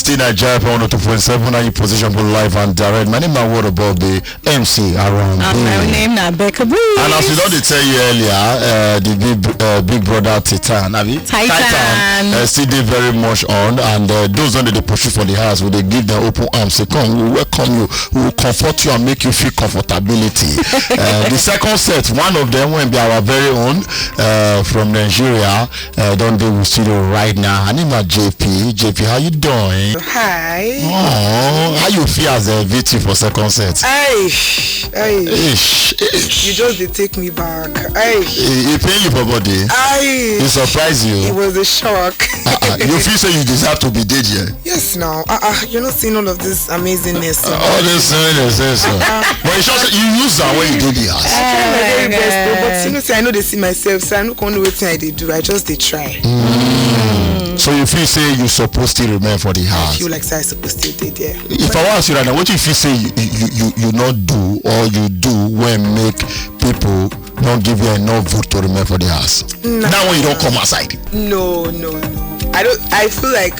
still Naija on 247 and you position for live and direct. My name is Word Above the MC around. My name is Becca Breeze. And as we don't tell you earlier, the big brother Titan still did very much on, and those under the push for the house, will they give them open arms, say come, we welcome you, we will comfort you and make you feel comfortability. The second set, one of them will be our very own from Nigeria. Don't do with studio right now. Her name is Jaypee. Jaypee, how you doing? Hi. Oh, how you feel as a VT for second set? You just did take me back. He pay you for body. He surprised you. It was a shock. You feel so you deserve to be dead here? Yes, now. You're not seeing all of this amazingness. All this amazingness. But it's just you use that when you do the house. My very best, but I know they see myself, so I don't know what I do. I just they try. So you feel say you supposed to remain for the house? I feel like I supposed to be there. If I ask you right now, what you feel say you not do or you do when make people not give you enough vote to remain for the house? Now when you don't come outside? No. I feel like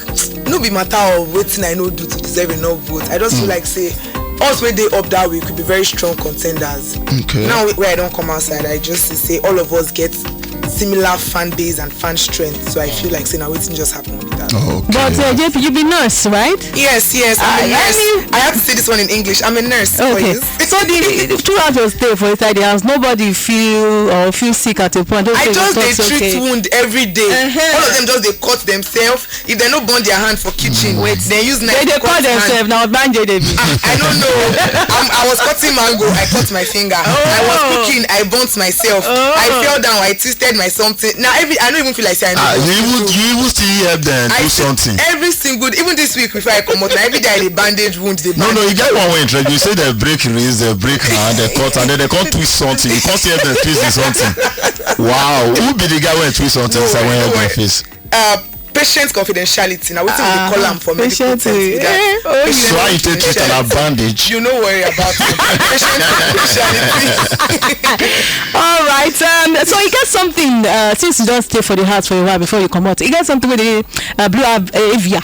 no be matter of what I know do to deserve enough vote. I just feel like say us when they up that we could be very strong contenders. Okay. Now where I don't come outside, I just say all of us get similar fan base and fan strength, so I feel like saying waiting just happened with that. Okay. But Jaypee, you be nurse, right? Yes, I'm a nurse. I have to say this one in English. I'm a nurse. Okay. So throughout your stay for inside the house, nobody feel sick at a point. I just they treat wound every day. All of them just they cut themselves. If they no burn their hand for kitchen, they use knife. They cut themselves now. Banje they be. I don't know. I was cutting mango. I cut my finger. I was cooking. I burnt myself. I fell down. I twisted my something. Now I don't even feel like saying you even still help them do something. Every single, even this week before I come out, now every day they bandage wound. No, you get one way you say they break wrist, they break hand, they cut, and then they can't twist something. You can't see if they twist something. Wow, who be the guy when twist something inside when you have my face? Patient confidentiality. Now, what do we call them for medical terms? So I take it on a bandage. You know worry about it. Patient confidentiality. All right. So you get something since you don't stay for the house for a while before you come out. You get something with the Blue Avia.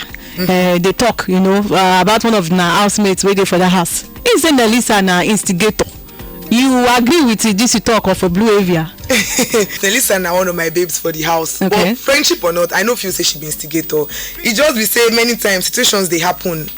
They talk, about one of the housemates waiting for the house. Is in the list an instigator? You agree with this you talk of a Blue Avia? Nelisa na one of my babes for the house. Okay. But friendship or not, I know if you say she be instigator. It just be say many times situations they happen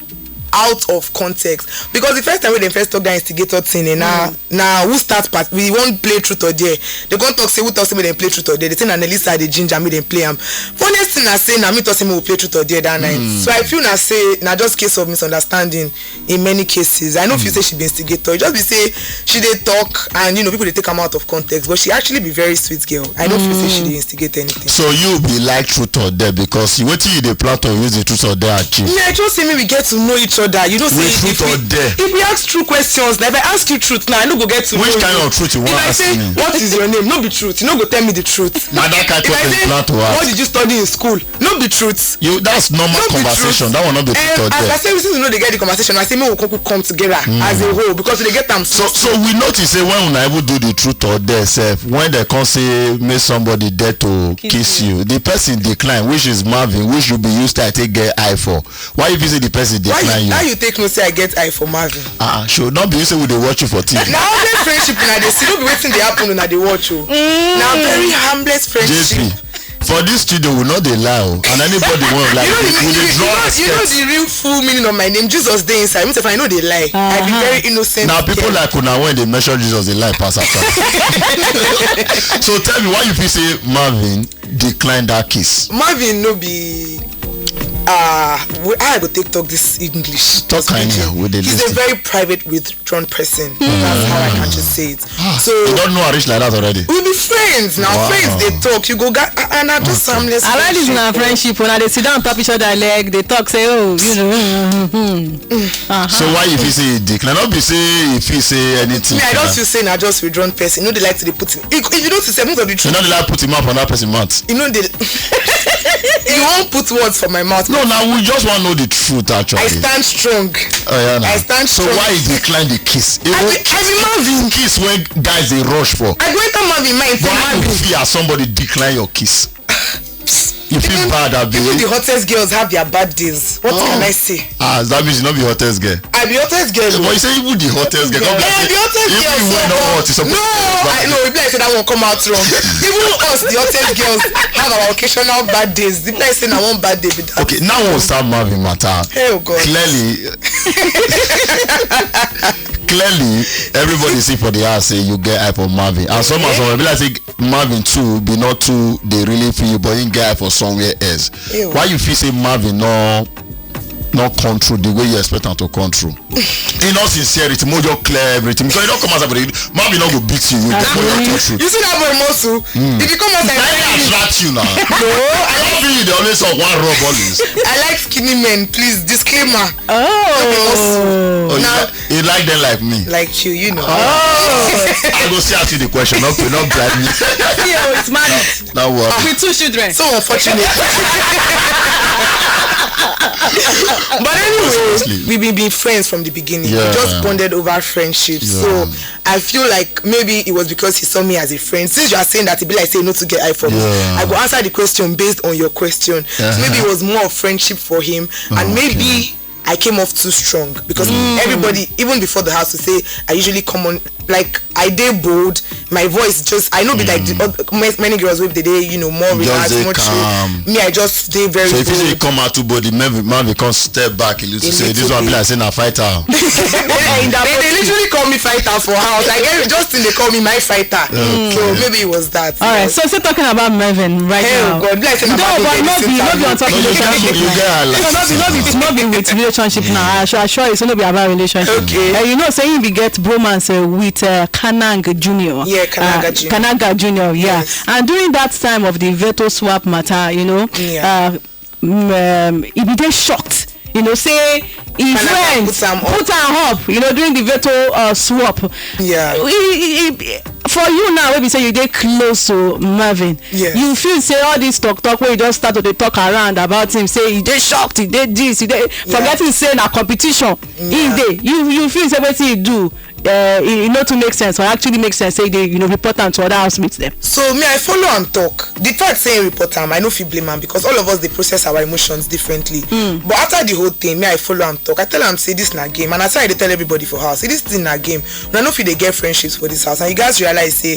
out of context, because the first time when they first talk that instigator thing, now who start part we won't play truth or dare. They can't talk say who talk say me them play truth or dare. They say na Nelisa the ginger me them play funniest thing I say na me talk say me will play truth or dare that night. So I feel na say na just case of misunderstanding in many cases. I know if you say she be instigator, it just be say she they talk and people they take them out of context, but she actually be very sweet girl. I know if you say she they instigate anything. So you be like truth or dare because you wait till you the plan to use the truth or dare achieve. Yeah, I just say me we get to know each other. You know, say if we ask true questions, like if I ask you truth now, I no go get to which know kind you. of truth you want to ask say, me? What is your name? No be truth. You no go tell me the truth. Now that kind of say, plan to ask. What did you study in school? No be truth. That's normal conversation. That will not be truth or dare. As I say, since they get the conversation, I say me we come together as a whole because they get them. So we notice say when we able do the truth or dare self, when they can say make somebody dare to kiss you, the person decline, which is Marvin, which you be used to take get eye for. Why if you say the person decline you? Now you take no say I get eye for Marvin. Sure. Not be you say we they watch you for TV. Now harmless friendship now they see, don't be waiting they happen when they watch you. Now very harmless friendship. Jaypee, for this studio we not they lie, and anybody won't lie. You know the real full meaning of my name. Jesus dey inside. Me if I know they lie. I be very innocent. Now people like una when they mention Jesus they lie pass after. So tell me why you feel say Marvin declined that kiss? Marvin no be I go talk this English. Talk kind with the he's a very private, withdrawn person. That's how I can just say it. So you don't know Arish like that already. We be friends now. Wow. Friends they talk. You go and I just harmless. I like this in our friendship when they sit down on top each other leg. They talk say So why if you say decline? Not be say if you say anything. I don't feel saying I just withdrawn person. They like to put him. If you don't say most of the truth. They like put him up on that person's mouth. They. You won't put words for my mouth. No, now we just want to know the truth actually. I stand strong. I stand strong. So why decline the kiss? I be Marvin. Kiss when guys they rush for. I go enter Marvin mind. Why you feel somebody decline your kiss? You feel bad, Abi. Even the hottest girls have their bad days. What can I say? That means you not be hottest girl. I be hottest girl. But you say even the hottest girl. Yeah, the hottest girl. If you were not hot, it's supposed no, I know. If I say that won't come out wrong. Even us, the hottest girls, have our occasional bad days. If I say that one bad day, okay, now we'll start Marvin matter. Hey, oh God. Clearly, everybody see for the house say you get hype for Marvin. And some be like say Marvin too be not too they really feel, but you get hype for somewhere else. Ew. Why you feel say Marvin not control the way you expect him to control? In all sincerity, more just clear everything. Because you don't come out of it, Marvin not go beat you. You see that boy muscle? If you come out and attract you now. No, I like you. They always talk one rub always. I like skinny men. Please disclaimer. Oh, now you like them like me. Like you know. I go see ask you the question. Not blind me. Yeah, it's mad. Now what? With 2 children. So unfortunate. But anyway, we've been friends from the beginning. We just bonded over friendship. So I feel like maybe it was because he saw me as a friend. Since you are saying that, it'd be like saying no to get eye for me. I will answer the question based on your question. So maybe it was more of friendship for him, and maybe I came off too strong because everybody, even before the house, would say I usually come on like I did bold. My voice just I know be like many girls with the day more relaxed, more chill. Me, I just stay very. So if you come out to body, man become step back. You say this one be like saying a fighter. they literally call me fighter for house. Like just they call me my fighter. So maybe it was that. All right. So still talking about Marvin right now. God, like no, but not be on top of relationship. Not be with relationship now. I assure it's not be about relationship. Okay. Saying we get bromance with Kanang Junior. Yeah, Kananga Junior. Kananga Junior, yes. And during that time of the veto swap matter, he be shocked. Say he friend put him up, during the veto swap. Yeah. For you now, when we say you get close to Marvin, you feel say all this talk where you just start to talk around about him, say he did shocked, he did this, he did forgetting saying a competition. You feel say what he do. It not to make sense or actually make sense. Say they report them to other housemates them. So me, I follow and talk. The fact saying report them, I know if you blame them because all of us they process our emotions differently. But after the whole thing, me I follow and talk. I tell them say this na game, and I say they tell everybody for house. Say this thing na game. But I know if they get friendships for this house, and you guys realize say,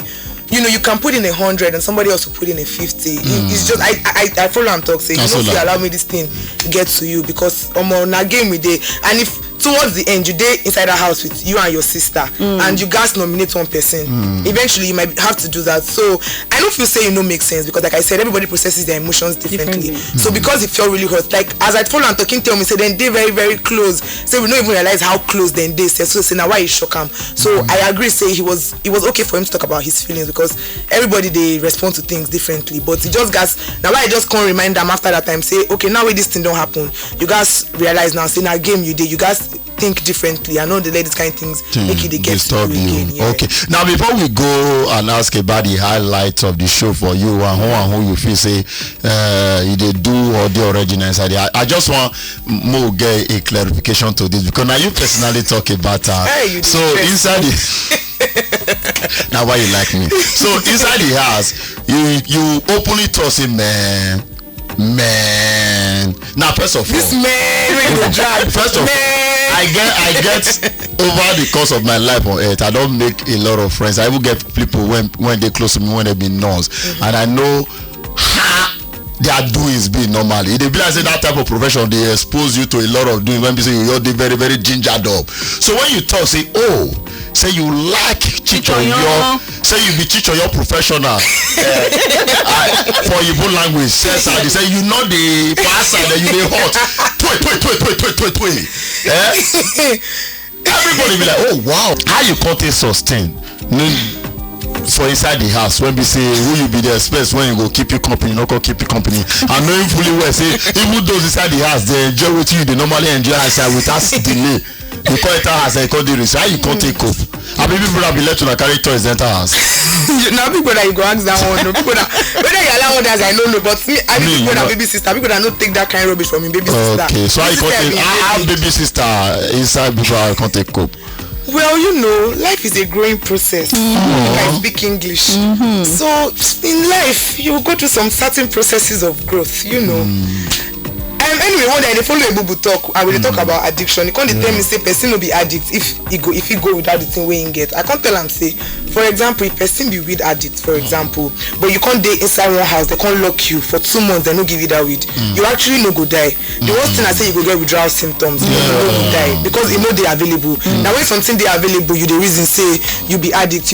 you can put in 100 and somebody else will put in a 50. It's just I follow and talk. Say if you allow me this thing get to you because na game we dey, and if towards the end you dey inside a house with you and your sister and you guys nominate one person, eventually you might have to do that. So I don't feel say make sense because like I said, everybody processes their emotions differently. So because it felt really hurt, like as I follow and talking, tell me say then they very very close, say we don't even realize how close then they say. So say now why he shock him. So I agree, say it was okay for him to talk about his feelings because everybody they respond to things differently, but it just guys now why I just can't remind them after that time, say okay, now when this thing don't happen, you guys realize now, say now game you did, you guys think differently. I know the ladies kind of things make it get to you again. Okay, now before we go and ask about the highlights of the show for you and who you feel say they do or the original inside, I just want more get a clarification to this because now you personally talk about so inside the now why you like me, so inside the house you openly talk say man now first of all this man first of all I get over the course of my life on earth, I don't make a lot of friends. I will get people when they close to me, when they be nurse, and I know how their doings be normally. They be like say that type of profession they expose you to a lot of doing when people say you're very very gingered up. So when you talk, say say you like Chichoyo, say you be Chichoyo professional for Igbo language. They say you know the pastor that you dey hot. Everybody be like, oh wow, how you can't sustain for inside the house when we say who you be the express when you go keep you company, not go keep you company. I know him fully well say even those inside the house they enjoy what you they normally enjoy outside without delay. You call it house and you call the risk. How you can't take up? I mean people that be let to the carry toys enter house. Now people that you go ask that one, no people that whether you allow others I don't know, but me I mean people that baby sister, people that don't take that kind of rubbish from me baby sister. Okay, so I can't take baby sister inside before I can't take up. Well, you know, life is a growing process. I speak English. So in life, you go through some certain processes of growth, you know. Anyway, one day they follow a bubu talk. I will talk about addiction. You can't tell me say person will be addict if he go without the thing where he get. I can't tell him say, for example, if person be weed addict, for example, but you can't date inside one house, they can't lock you for 2 months, they no give you that weed. You actually no go die. The worst thing I say, you go get withdrawal symptoms. You no go die because you know they are available. Now when something they are available, you the reason say you be addict.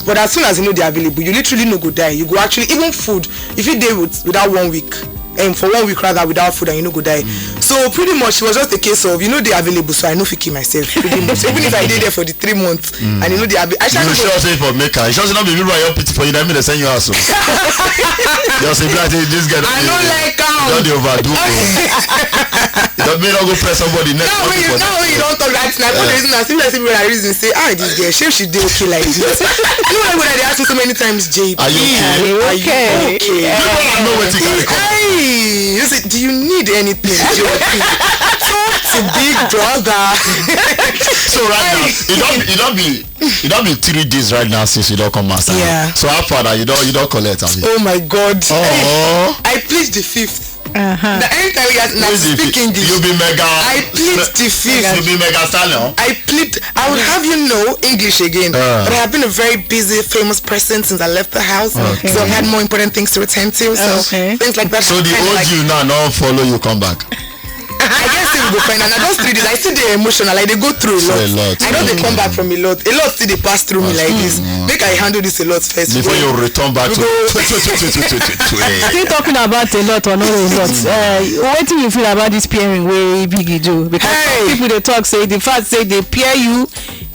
But as soon as you know they are available, you literally no go die. You go actually even food. If you day without 1 week. And for 1 week rather without food and you no go die. So pretty much it was just a case of you know they available, so I know fi kill myself pretty much. Even if I did there for the 3 months and you know they available. You sure say for maker. You sure say not be people your pity for you. That mean they send you out so. Just say like this guy. I don't like how. Don't they overdo. Don't mean not go press somebody next. No, you don't talk like that. For the reason I people are reason say this girl she did okay like this. You know when they ask me so many times, Jaypee. Are you okay? Okay. People know where to carry. You say, do you need anything? Talk to big brother. So right now, it don't be 3 days right now since you don't come master. Yeah. So how far that you don't collect? Oh my God. Oh. I plead the 5th. The anytime we speak English, you be mega. I plead the 5th. You be mega stallion. I would have you know English again, but I have been a very busy, famous person since I left the house. Okay. So I've had more important things to attend to. So things like that. So the old you now don't follow you come back. I guess they will go find and I just 3 days. I see the emotional, like they go through a lot. I know they come back from a lot still they pass through me like this. Make I handle this a lot first before you return back to still talking about a lot or not a lot. What do you feel about this pairing way big you do? Because people they talk say the fact say they pair you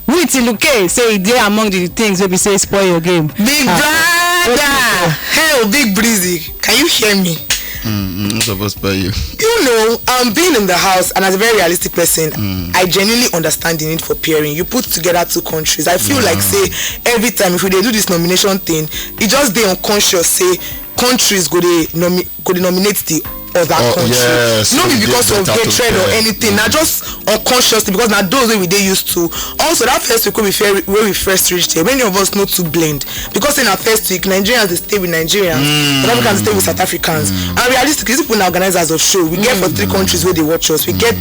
with Luke say they among the things maybe say spoil your game. Big brother, hell, big breezy. Can you hear me? I'm supposed to pay you. You know, being in the house and as a very realistic person, I genuinely understand the need for pairing. You put together 2 countries. I feel like say every time if they do this nomination thing, it just they unconscious say countries go they nominate the other country. Yes, not be because of hatred or anything. Now just unconsciously because now those way we they used to. Also that first week where we first reached here, many of us not to blend because in our first week Nigerians they stay with Nigerians, South Africans stay with South Africans. And realistically, people now organizers of show, we get for 3 countries where they watch us. They get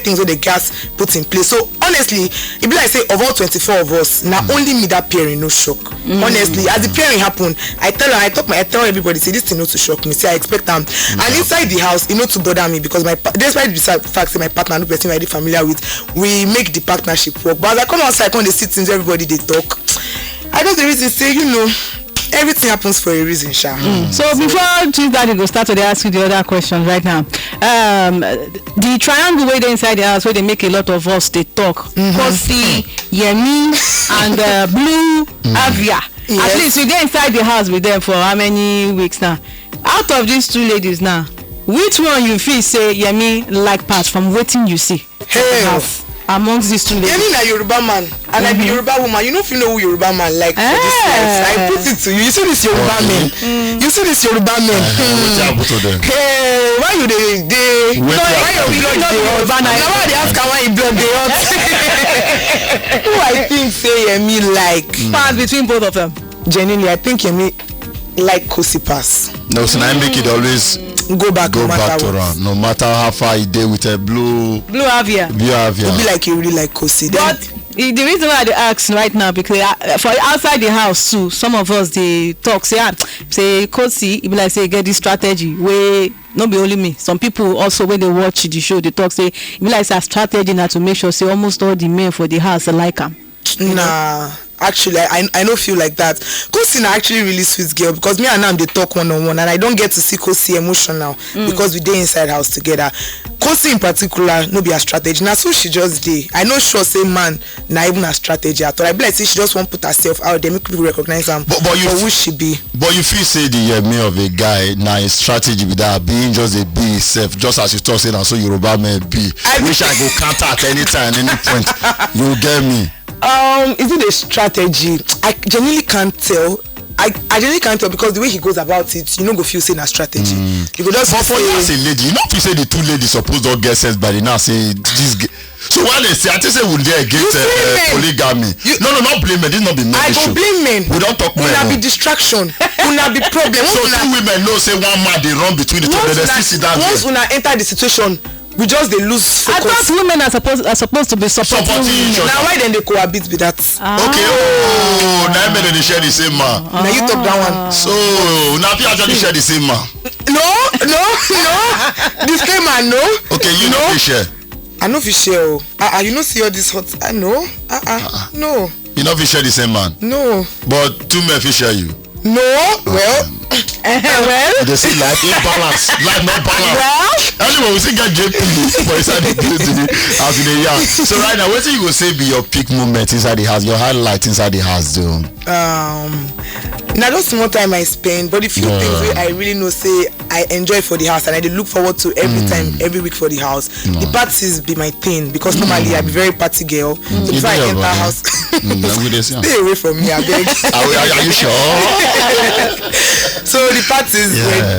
things where the gas put in place. So honestly, it be like say of all 24 of us, now only me that pairing no shock. Honestly, as the pairing happened, I tell everybody say this thing not to shock me. Say I expect them. And inside the house, it not to bother me because despite the fact that my partner no person already familiar with, we make the partnership work. But as I come outside, when they sit things, everybody they talk. I just the reason say, you know, everything happens for a reason, Sha. So before Chief Daddy go start to ask you the other questions right now, the triangle way they inside the house where they make a lot of us they talk. Khosi, Yemi, and Blue Avia. Yes. At least we get inside the house with them for how many weeks now? Out of these 2 ladies now, which one you feel say Yemi like pass from waiting you see? Hey. Amongst these 2 ladies. Yemi na Yoruba man and I be Yoruba woman. You know if you know who Yoruba man like for this life. I put it to you. You see this Yoruba man. You see this Yoruba man. Hey, why you they why you blood dey hot? Now why they ask why you blood dey hot? Who I think say Yemi like pass between both of them. Genuinely, I think Yemi like khosi pass. No, so I make it always go back to run. No matter how far you dey with a blue Avia. Blue Avia. It be like you really like khosi. But the reason why I ask right now because for outside the house too, some of us they talk say khosi. It be like say get this strategy where not be only me. Some people also when they watch the show they talk say it be like a strategy now to make sure say almost all the men for the house like them. Nah. Actually, I don't feel like that. Khosi is actually really sweet girl because me and Nam they talk one-on-one and I don't get to see Khosi emotional because we dey inside house together. Khosi in particular no be a strategy. Now so she just dey. I know sure say man na even a strategy at all. I be like say she just want put herself out there make people recognize her but you for who she be. But you feel say the Yemi of a guy now his strategy with that being just a be himself just as you talk say now so Yoruba man be. Which I go counter at any time any point. You get me. Is it a strategy? I genuinely can't tell I generally can't tell because the way he goes about it, you know, go feel say na strategy. You go just for you as a lady, you know, if you say the two ladies supposed to get sense by the now say this. So when they say, I think say we dey against polygamy. No, not blame men. This not be men issue. I go blame men. We don't talk men. Una be distraction. Una be problem. So two women know say one man they run between the two. Once una enter the situation, we just they lose focus. I thought women are supposed to be supporting each other. Now why then they cohabit with that? Okay. Now men they share the same man. Now you talk that one. So now people actually share the same man. No. Disclaimer, no. Okay, you know they share. I know if you share. You know see all this hot. I know. No. You know if you share the same man. No. But two men share you. No. Well. They say life imbalance. Life not balance. Well. Anyway, we still get Jaypee for inside the building as in the yard. So right now, what do you go say be your peak moment inside the house? Your highlight inside the house, though. Now just small time I spend, but the few things where I really know say I enjoy for the house and I look forward to every time, every week for the house. The parties be my thing because normally I be very party girl. So before I enter house, stay away from me, I beg. Are you sure? So the parties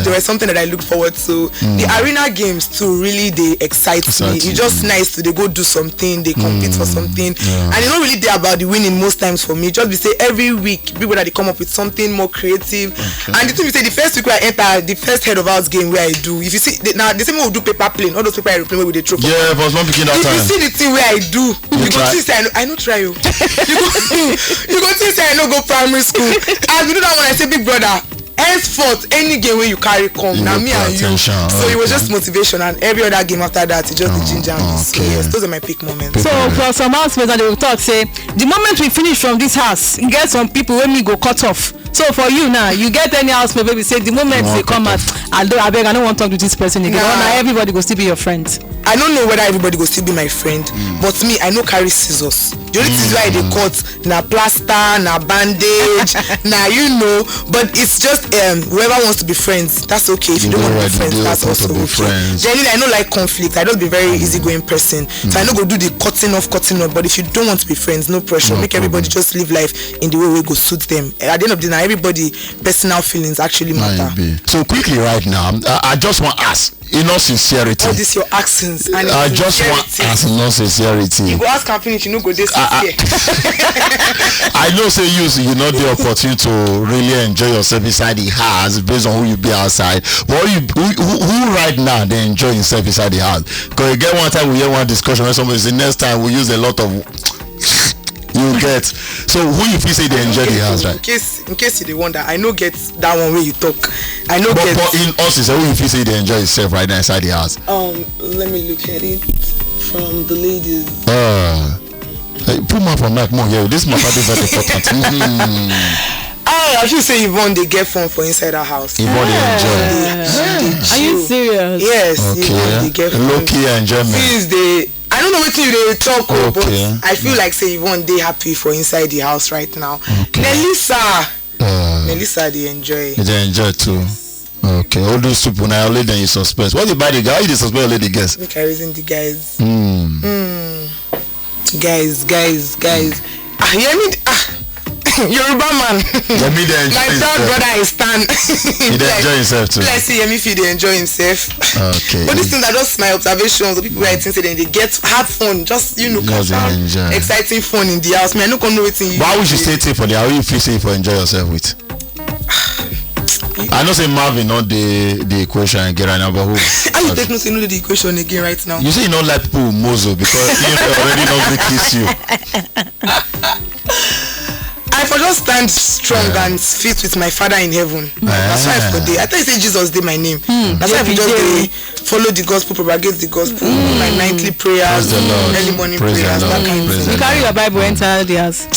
there was something that I look forward to. The arena games too really they excite me. It's just nice to they go do something, they compete for something, and it's not really there about the winning most times for me. Just be say every week people that they come up with something more creative. And the thing we say the first week where I enter the first head of house game where I do, if you see now the same way we do paper plane, all those paper aeroplane where we throw. Yeah, but not picking that time. If you see the thing where I do, you go see say I know try you. You go see say I know go primary school. As we do that when I say big brother, henceforth any game where you carry come now me and you. So it was just motivation, and every other game after that it's just the ginger and the so yes, those are my peak moments. So for some housemates they will talk say the moment we finish from this house, you get some people when me go cut off. So for you now, you get any housemate baby say the moment they come out, I beg I don't want to talk to this person again. Now everybody go still be your friend. I don't know whether everybody go still be my friend, but me I know carry scissors. The only thing why they cut na plaster, na bandage, na you know. But it's just whoever wants to be friends, that's okay. If you don't want to be friends, that's also okay. Generally I don't like conflict. I don't be very easygoing person, so I don't go do the cutting off. But if you don't want to be friends, no pressure. Make everybody just live life in the way we go suit them. At the end of the night, everybody personal feelings actually matter. So quickly right now, I just want to ask in all sincerity. All this your accents and I just want to ask in all sincerity. You go ask and finish, you know go this here. I know say you know the opportunity to really enjoy yourself inside the house based on who you be outside. But who right now they enjoy yourself inside the house? Because you get one time we hear one discussion where somebody say next time we use a lot of you get. So who you feel say they enjoy the house, right? In case you wonder, I know get that one where you talk. I know but in us is who you feel say they enjoy yourself right now inside the house. Let me look at it from the ladies. Hey, put my from mic more here. This matter is very important. I should say Yvonne they get fun for inside our house. Yvonne they enjoy. Are you serious? Yes. Okay. Yvonne, they get fun. Low-key enjoyment. I don't know what they talk about, but Okay. I feel like say Yvonne they happy for inside the house right now. Okay. Melissa they enjoy. They enjoy too. Okay, all those people now only then you suspect. What you buy the guy? You suspect only the guys. Make I reason the guys. Guys. Hear me. Yoruba man. My third brother is stand. He dey enjoy himself too. Let's see him if he dey enjoy himself. Okay. But these things are just my observations. The people writing say they get have fun, just exciting fun in the house. Me, I no know wetin. Why would you say it for the how you feel say for enjoy yourself with? I know say Marvin not the equation again right now, but who? How you take no say no the equation again right now? You say you don't like people with mozo because he already not kiss you. I for just stand strong and fit with my Father in heaven. That's why I for day. I thought you say Jesus did my name. That's why I for just follow the gospel, propagate the gospel, my nightly prayers, early morning prayers, that kind of thing. You carry your Bible enter the house.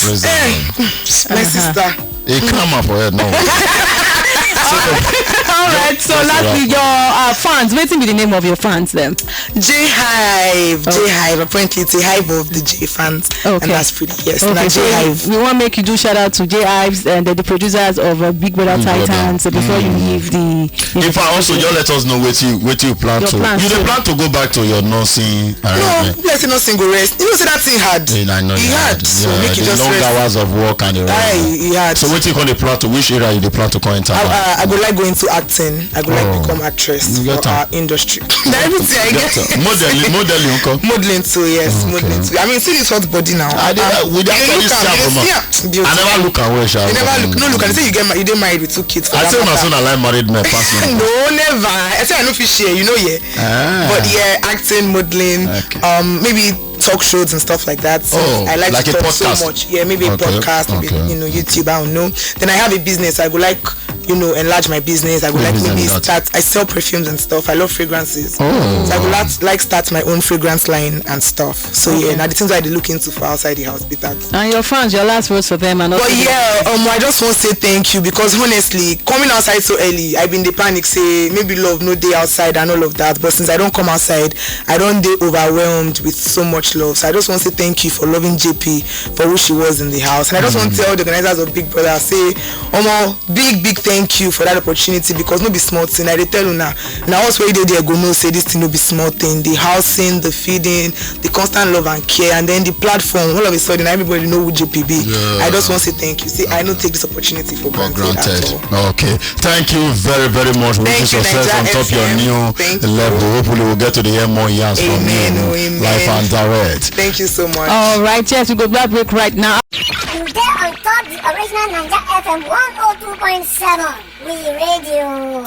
My sister. It come up for her now. Alright, so lastly, your fans. Waiting be the name of your fans then. J-Hive. Oh. J-Hive. Apparently it's a hive of the J fans. Okay. And that's pretty, yes. Okay, so we want to make you do shout out to J-Hives and the producers of Big Brother Titan. So before you leave the... If I also, just let us know what you plan to. You plan to go back to your nursing? No, let's not single rest. You know, say that thing hard. I know he had. So make it just long rest. Hours of work and the rest. He had. So what you call the plan to? Which area you plan to go into? I would like going to acting. I would like become actress for our industry. Everything I get. Modeling too, yes. Okay. Modeling too. I mean, see this hot body now. I never look away. You never look. No, look and say you get married with 2 kids. I say my son I like married men. No, never. I say I know fish share. You know, yeah. But yeah, acting, modeling, maybe talk shows and stuff like that. So I like to talk so much. Yeah, maybe a podcast, maybe YouTube. I don't know. Then I have a business. I would like enlarge my business. I would like maybe start. I sell perfumes and stuff. I love fragrances. So I would like start my own fragrance line and stuff. So yeah, now the things I look into for outside the house. And your fans, your last words for them, and but yeah, I just want to say thank you because honestly, coming outside so early, I've been the panic say maybe love no day outside and all of that. But since I don't come outside, I don't get overwhelmed with so much love. So I just want to say thank you for loving Jaypee for who she was in the house. And I just want to tell the organizers of Big Brother, say, big thank you for that opportunity because no be small thing. I tell you now also where they go no say this thing no be small thing. The housing, the feeding, the constant love and care, and then the platform. All of a sudden, everybody know who Jaypee be. Yeah. I just want to say thank you. See, I don't take this opportunity for granted. Okay, thank you very, very much. Thank you, success Naija on top of your new level. Hopefully, we'll get to the hear more years from you. Live and direct. Thank you so much. All right, yes, we go back break right now. You get on top the original Naija FM 102.7. We radio.